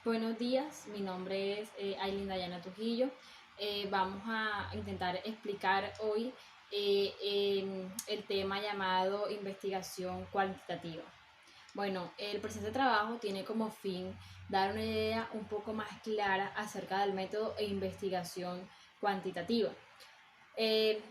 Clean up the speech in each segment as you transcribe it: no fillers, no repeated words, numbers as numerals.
Buenos días, mi nombre es Ailin Dayana Trujillo. Vamos a intentar explicar hoy el tema llamado investigación cuantitativa. Bueno, el presente trabajo tiene como fin dar una idea un poco más clara acerca del método e investigación cuantitativa.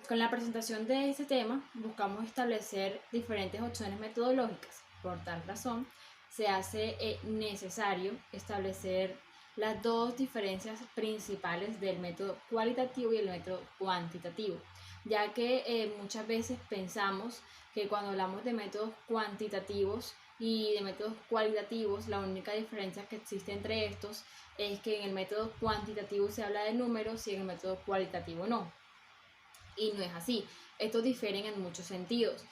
Con la presentación de este tema buscamos establecer diferentes opciones metodológicas. Por tal razón, se hace necesario establecer las dos diferencias principales del método cualitativo y el método cuantitativo, ya que muchas veces pensamos que cuando hablamos de métodos cuantitativos y de métodos cualitativos, la única diferencia que existe entre estos es que en el método cuantitativo se habla de números y en el método cualitativo no, y no es así. Estos difieren en muchos sentidos.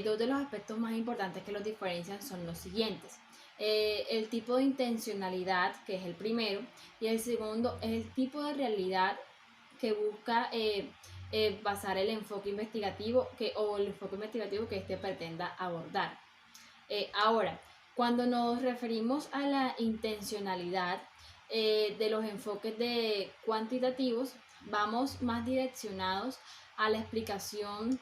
Dos de los aspectos más importantes que los diferencian son los siguientes. El tipo de intencionalidad, que es el primero, y el segundo es el tipo de realidad que busca basar el enfoque investigativo o el enfoque investigativo que éste pretenda abordar. Ahora, cuando nos referimos a la intencionalidad de los enfoques de cuantitativos, vamos más direccionados a la explicación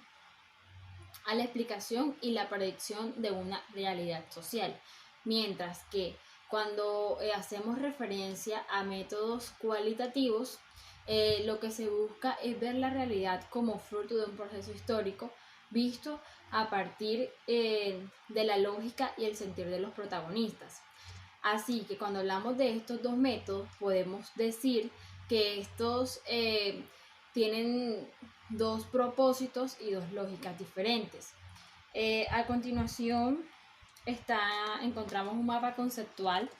y la predicción de una realidad social. Mientras que cuando hacemos referencia a métodos cualitativos, lo que se busca es ver la realidad como fruto de un proceso histórico visto a partir de la lógica y el sentir de los protagonistas. Así que cuando hablamos de estos dos métodos, podemos decir que estos tienen dos propósitos y dos lógicas diferentes. A continuación encontramos un mapa conceptual.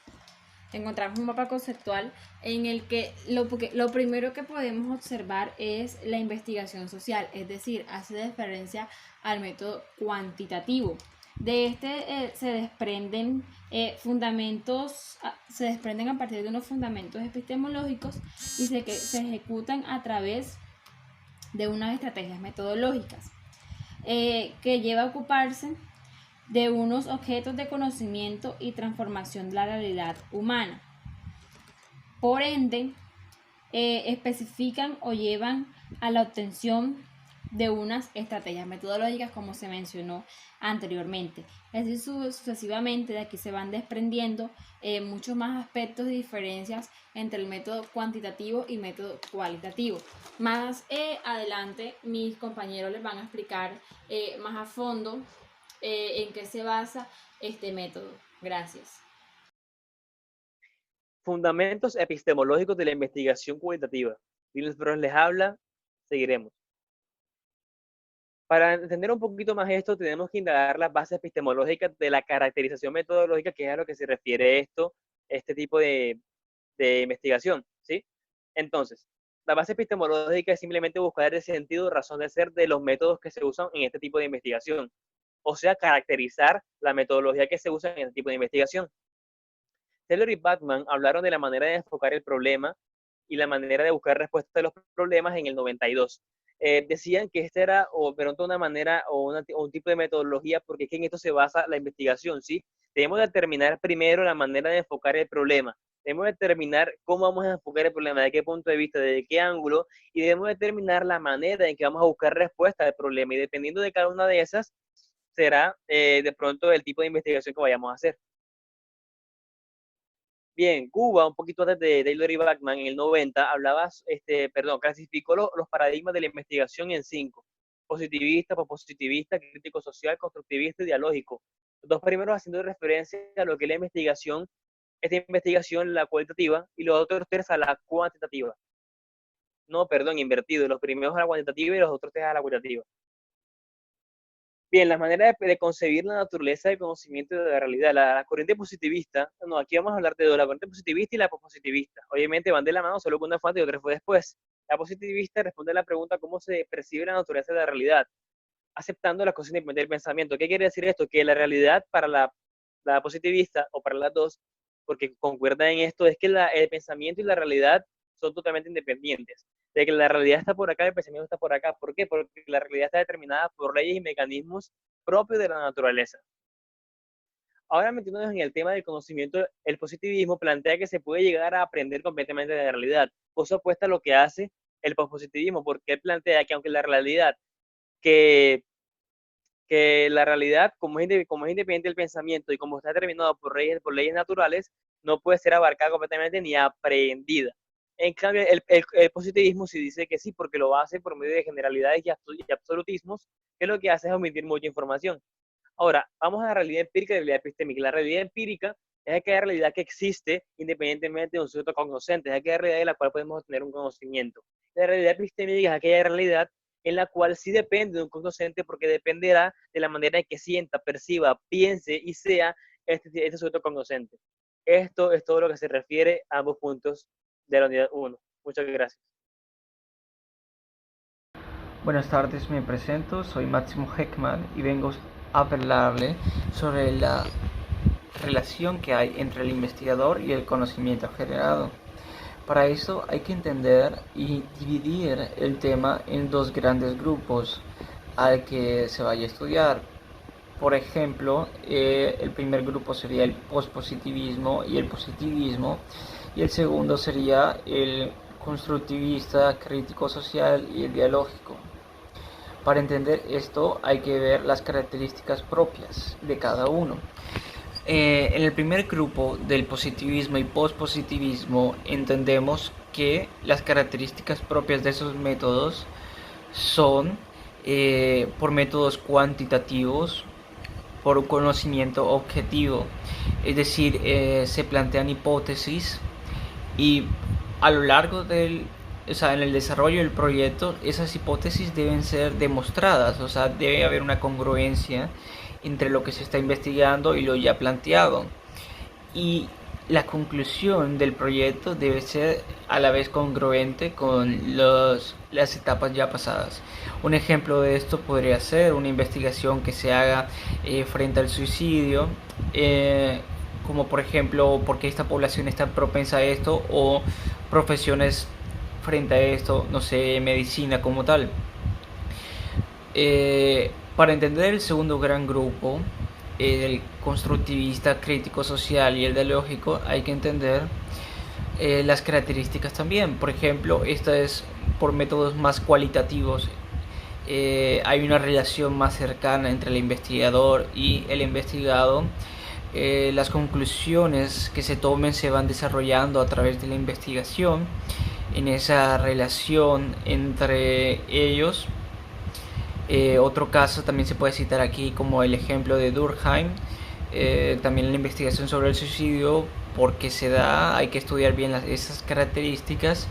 Encontramos un mapa conceptual en el que lo primero que podemos observar es la investigación social, es decir, hace referencia al método cuantitativo. De este se desprenden a partir de unos fundamentos epistemológicos y se ejecutan a través de unas estrategias metodológicas que lleva a ocuparse de unos objetos de conocimiento y transformación de la realidad humana. Por ende, especifican o llevan a la obtención de unas estrategias metodológicas como se mencionó anteriormente. Así sucesivamente de aquí se van desprendiendo muchos más aspectos y diferencias entre el método cuantitativo y método cualitativo. Más adelante mis compañeros les van a explicar más a fondo en qué se basa este método. Gracias. Fundamentos epistemológicos de la investigación cualitativa. Linus Bros les habla, seguiremos. Para entender un poquito más esto, tenemos que indagar las bases epistemológicas de la caracterización metodológica, que es a lo que se refiere este tipo de investigación, ¿sí? Entonces, la base epistemológica es simplemente buscar el sentido, razón de ser de los métodos que se usan en este tipo de investigación, o sea, caracterizar la metodología que se usa en este tipo de investigación. Taylor y Batman hablaron de la manera de enfocar el problema y la manera de buscar respuestas a los problemas en el 92. Decían que esta era o pronto una manera o un tipo de metodología, porque es que en esto se basa la investigación, ¿sí? Debemos determinar primero la manera de enfocar el problema. Debemos determinar cómo vamos a enfocar el problema, de qué punto de vista, de qué ángulo, y debemos determinar la manera en que vamos a buscar respuesta al problema. Y dependiendo de cada una de esas, será de pronto el tipo de investigación que vayamos a hacer. Bien, Cuba, un poquito antes de Taylor y Bachman, en el 90, clasificó los paradigmas de la investigación en 5: positivista, pospositivista, crítico social, constructivista y dialógico. Los dos primeros haciendo referencia a lo que es la investigación, esta investigación, la cualitativa, y los otros tres a la cuantitativa. No, perdón, invertido. Los primeros a la cuantitativa y los otros tres a la cualitativa. Bien, las maneras de concebir la naturaleza del conocimiento de la realidad. La corriente positivista, no, aquí vamos a hablar de la corriente positivista y la pospositivista. Obviamente van de la mano, solo que una fue antes y otra fue después. La positivista responde a la pregunta cómo se percibe la naturaleza de la realidad, aceptando las cosas independientes del pensamiento. ¿Qué quiere decir esto? Que la realidad para la positivista, o para las dos, porque concuerdan en esto, es que el pensamiento y la realidad son totalmente independientes. De que la realidad está por acá, el pensamiento está por acá. ¿Por qué? Porque la realidad está determinada por leyes y mecanismos propios de la naturaleza. Ahora metiéndonos en el tema del conocimiento, el positivismo plantea que se puede llegar a aprender completamente de la realidad, cosa opuesta a lo que hace el pospositivismo, porque él plantea que aunque la realidad, que, que la realidad, como es independiente del pensamiento y como está determinado por leyes naturales, no puede ser abarcada completamente ni aprendida. En cambio, el positivismo sí dice que sí, porque lo hace por medio de generalidades y absolutismos, que lo que hace es omitir mucha información. Ahora, vamos a la realidad empírica y la realidad epistémica. La realidad empírica es aquella realidad que existe independientemente de un sujeto cognoscente, es aquella realidad de la cual podemos tener un conocimiento. La realidad epistémica es aquella realidad en la cual sí depende de un cognoscente porque dependerá de la manera en que sienta, perciba, piense y sea este sujeto cognoscente. Esto es todo lo que se refiere a ambos puntos de la unidad 1. Muchas gracias. Buenas tardes, me presento, soy Máximo Heckman y vengo a hablarle sobre la relación que hay entre el investigador y el conocimiento generado. Para eso hay que entender y dividir el tema en dos grandes grupos al que se vaya a estudiar. Por ejemplo, el primer grupo sería el pospositivismo y el positivismo, y el segundo sería el constructivista, crítico social y el dialógico. Para entender esto hay que ver las características propias de cada uno. En el primer grupo del positivismo y pospositivismo entendemos que las características propias de esos métodos son por métodos cuantitativos, por un conocimiento objetivo, es decir, se plantean hipótesis y a lo largo en el desarrollo del proyecto, esas hipótesis deben ser demostradas, o sea, debe haber una congruencia entre lo que se está investigando y lo ya planteado. Y la conclusión del proyecto debe ser a la vez congruente con las etapas ya pasadas. Un ejemplo de esto podría ser una investigación que se haga frente al suicidio, como por ejemplo, por qué esta población está propensa a esto, o profesiones frente a esto, no sé, medicina como tal. Para entender el segundo gran grupo, el constructivista, crítico social y el dialógico, hay que entender las características también. Por ejemplo, esta es por métodos más cualitativos. Hay una relación más cercana entre el investigador y el investigado. Las conclusiones que se tomen se van desarrollando a través de la investigación en esa relación entre ellos. Otro caso también se puede citar aquí como el ejemplo de Durkheim, también la investigación sobre el suicidio, porque se da, hay que estudiar bien esas características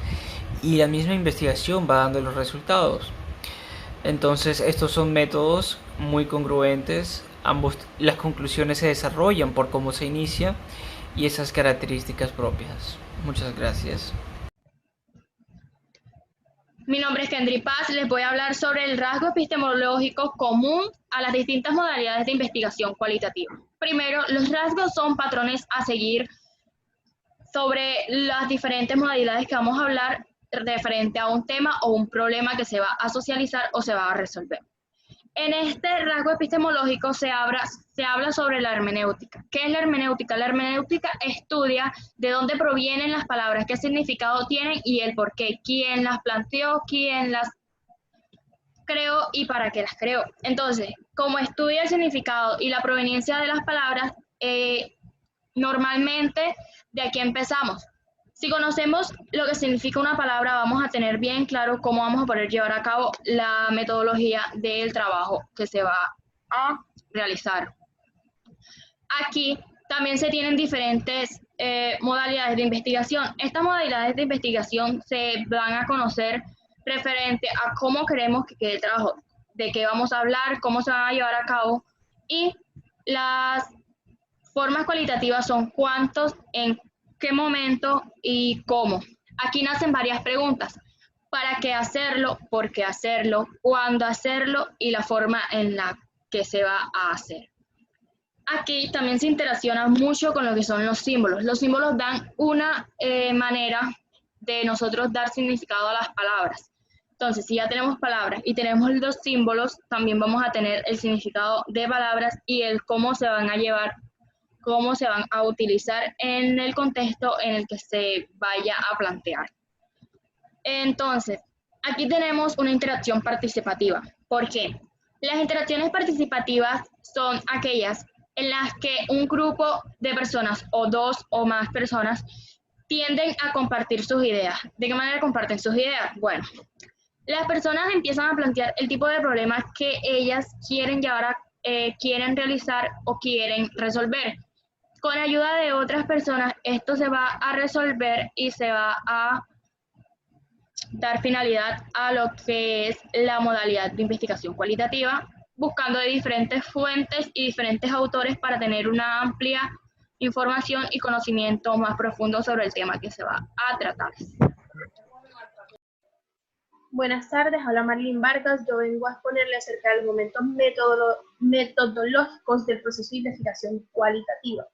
y la misma investigación va dando los resultados. Entonces estos son métodos muy congruentes, las conclusiones se desarrollan por cómo se inicia y esas características propias. Muchas gracias. Mi nombre es Kendry Paz, les voy a hablar sobre el rasgo epistemológico común a las distintas modalidades de investigación cualitativa. Primero, los rasgos son patrones a seguir sobre las diferentes modalidades que vamos a hablar referente a un tema o un problema que se va a socializar o se va a resolver. En este rasgo epistemológico se habla sobre la hermenéutica. ¿Qué es la hermenéutica? La hermenéutica estudia de dónde provienen las palabras, qué significado tienen y el por qué, quién las planteó, quién las creó y para qué las creó. Entonces, como estudia el significado y la proveniencia de las palabras, normalmente de aquí empezamos. Si conocemos lo que significa una palabra, vamos a tener bien claro cómo vamos a poder llevar a cabo la metodología del trabajo que se va a realizar. Aquí también se tienen diferentes modalidades de investigación. Estas modalidades de investigación se van a conocer referente a cómo queremos que quede el trabajo, de qué vamos a hablar, cómo se van a llevar a cabo, y las formas cualitativas son cuántos, en qué momento y cómo. Aquí nacen varias preguntas. ¿Para qué hacerlo? ¿Por qué hacerlo? ¿Cuándo hacerlo? Y la forma en la que se va a hacer. Aquí también se interacciona mucho con lo que son los símbolos. Los símbolos dan una manera de nosotros dar significado a las palabras. Entonces, si ya tenemos palabras y tenemos los símbolos, también vamos a tener el significado de palabras y el cómo se van a llevar cómo se van a utilizar en el contexto en el que se vaya a plantear. Entonces, aquí tenemos una interacción participativa. ¿Por qué? Las interacciones participativas son aquellas en las que un grupo de personas o dos o más personas tienden a compartir sus ideas. ¿De qué manera comparten sus ideas? Bueno, las personas empiezan a plantear el tipo de problemas que ellas quieren quieren realizar o quieren resolver. Con ayuda de otras personas, esto se va a resolver y se va a dar finalidad a lo que es la modalidad de investigación cualitativa, buscando de diferentes fuentes y diferentes autores para tener una amplia información y conocimiento más profundo sobre el tema que se va a tratar. Buenas tardes, habla Marilyn Vargas. Yo vengo a exponerle acerca de los momentos metodológicos del proceso de investigación cualitativa.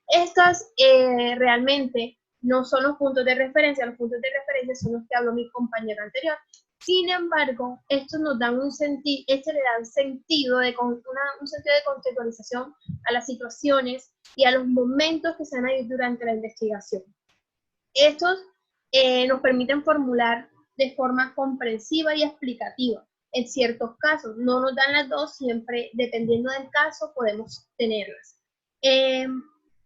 Estos realmente no son los puntos de referencia son los que habló mi compañero anterior. Sin embargo, estos nos dan un sentido, le dan sentido un sentido de contextualización a las situaciones y a los momentos que se van a ir durante la investigación. Estos nos permiten formular de forma comprensiva y explicativa. En ciertos casos, no nos dan las dos, siempre dependiendo del caso podemos tenerlas.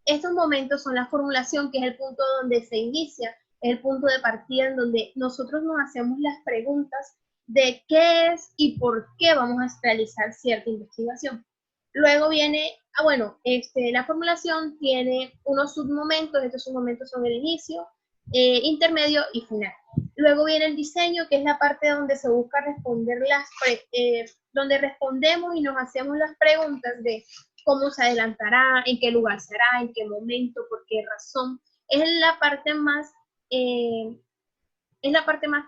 Estos momentos son la formulación, que es el punto donde se inicia, es el punto de partida en donde nosotros nos hacemos las preguntas de qué es y por qué vamos a realizar cierta investigación. Luego viene, la formulación tiene unos submomentos, estos submomentos son el inicio, intermedio y final. Luego viene el diseño, que es la parte donde se busca responder donde respondemos y nos hacemos las preguntas de cómo se adelantará, en qué lugar será, en qué momento, por qué razón. Es la parte más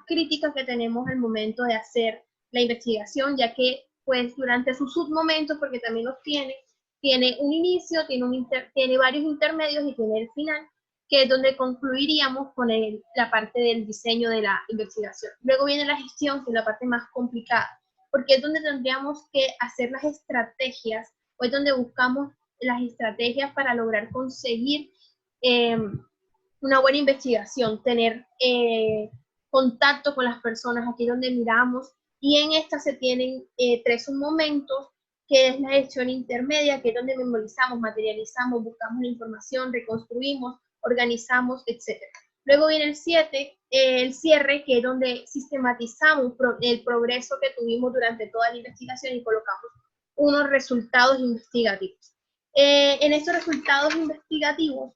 crítica que tenemos al momento de hacer la investigación, ya que pues durante sus submomentos, porque también los tiene un inicio, tiene varios intermedios y tiene el final, que es donde concluiríamos con la parte del diseño de la investigación. Luego viene la gestión, que es la parte más complicada, porque es donde tendríamos que hacer las estrategias, o es donde buscamos las estrategias para lograr conseguir una buena investigación, tener contacto con las personas, aquí donde miramos, y en esta se tienen tres submomentos, que es la gestión intermedia, que es donde memorizamos, materializamos, buscamos la información, reconstruimos, organizamos, etc. Luego viene el cierre, que es donde sistematizamos el progreso que tuvimos durante toda la investigación y colocamos unos resultados investigativos. En estos resultados investigativos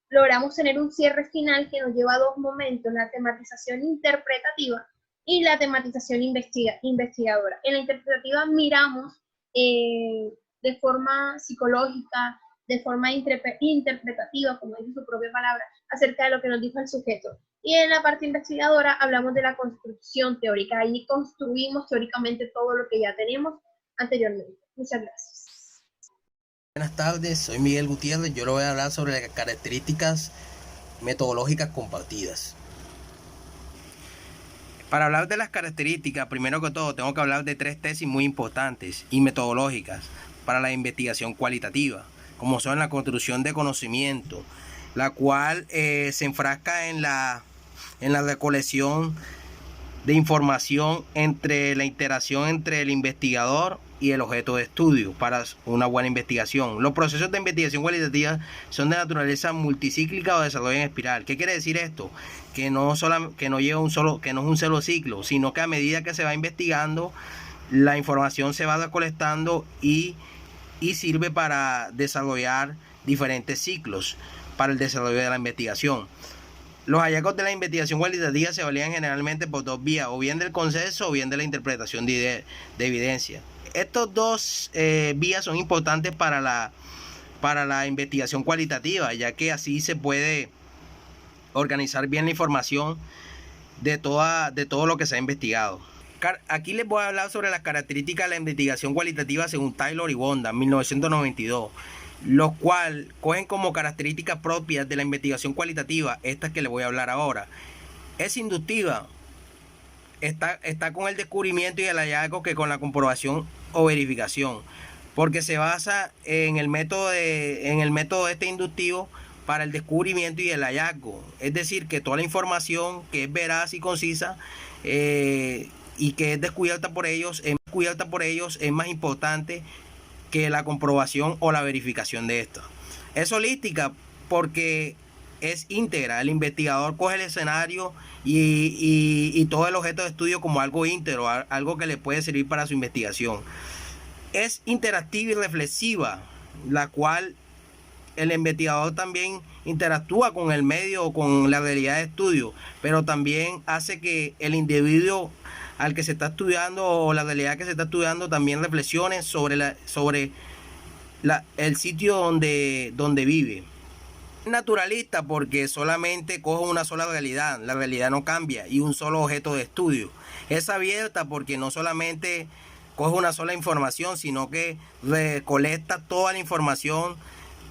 logramos tener un cierre final que nos lleva a dos momentos, la tematización interpretativa y la tematización investigadora. En la interpretativa miramos de forma psicológica, de forma interpretativa, como dice su propia palabra, acerca de lo que nos dijo el sujeto. Y en la parte investigadora hablamos de la construcción teórica. Ahí construimos teóricamente todo lo que ya tenemos anteriormente. Muchas gracias. Buenas tardes, soy Miguel Gutiérrez. Yo le voy a hablar sobre las características metodológicas compartidas. Para hablar de las características, primero que todo, tengo que hablar de tres tesis muy importantes y metodológicas para la investigación cualitativa, como son la construcción de conocimiento, la cual se enfrasca en la recolección de información entre la interacción entre el investigador y el objeto de estudio para una buena investigación. Los procesos de investigación cualitativa son de naturaleza multicíclica o desarrollo en espiral. ¿Qué quiere decir esto? Que no es un solo ciclo, sino que a medida que se va investigando, la información se va recolectando y sirve para desarrollar diferentes ciclos para el desarrollo de la investigación. Los hallazgos de la investigación cualitativa se valían generalmente por dos vías, o bien del consenso o bien de la interpretación de evidencia. Estos dos vías son importantes para la investigación cualitativa, ya que así se puede organizar bien la información de todo lo que se ha investigado. Aquí les voy a hablar sobre las características de la investigación cualitativa según Taylor y Bonda, 1992, los cuales cogen como características propias de la investigación cualitativa estas que les voy a hablar ahora. Es inductiva, está con el descubrimiento y el hallazgo que con la comprobación o verificación. porque se basa en el método inductivo para el descubrimiento y el hallazgo. Es decir, que toda la información que es veraz y concisa y que es descubierta por ellos es más importante que la comprobación o la verificación de esto. Es holística porque es íntegra. El investigador coge el escenario y todo el objeto de estudio como algo íntegro, algo que le puede servir para su investigación. Es interactiva y reflexiva, la cual el investigador también interactúa con el medio o con la realidad de estudio, pero también hace que el individuo al que se está estudiando o la realidad que se está estudiando también reflexione sobre el sitio donde vive. Es naturalista porque solamente coge una sola realidad, la realidad no cambia, y un solo objeto de estudio. Es abierta porque no solamente coge una sola información, sino que recolecta toda la información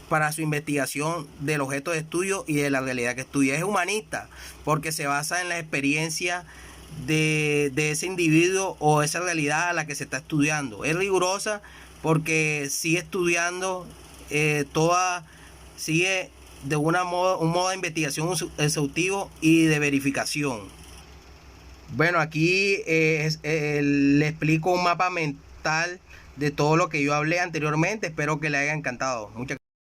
para su investigación del objeto de estudio y de la realidad que estudia. Es humanista porque se basa en la experiencia de ese individuo o esa realidad a la que se está estudiando. Es rigurosa porque sigue estudiando sigue de un modo de investigación exhaustivo y de verificación. Bueno, aquí le explico un mapa mental de todo lo que yo hablé anteriormente. Espero que le haya encantado. Muchas gracias.